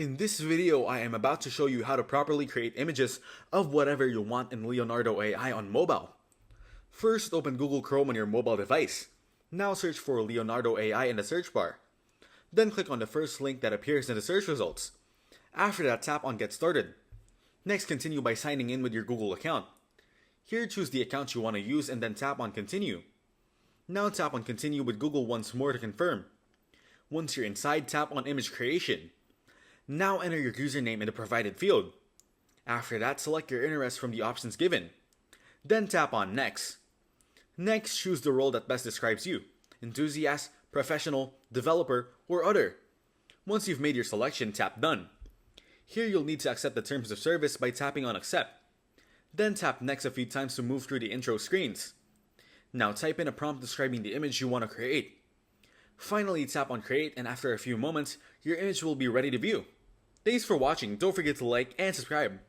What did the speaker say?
In this video, I am about to show you how to properly create images of whatever you want in Leonardo.AI on mobile. First, open Google Chrome on your mobile device. Now search for Leonardo.AI in the search bar. Then click on the first link that appears in the search results. After that, tap on Get Started. Next, continue by signing in with your Google account. Here, choose the account you want to use and then tap on Continue. Now tap on Continue with Google once more to confirm. Once you're inside, tap on Image Creation. Now enter your username in the provided field. After that, select your interest from the options given. Then tap on Next. Next, choose the role that best describes you: enthusiast, professional, developer, or other. Once you've made your selection, tap Done. Here you'll need to accept the terms of service by tapping on Accept. Then tap Next a few times to move through the intro screens. Now type in a prompt describing the image you want to create. Finally, tap on Create, and after a few moments, your image will be ready to view. Thanks for watching. Don't forget to like and subscribe.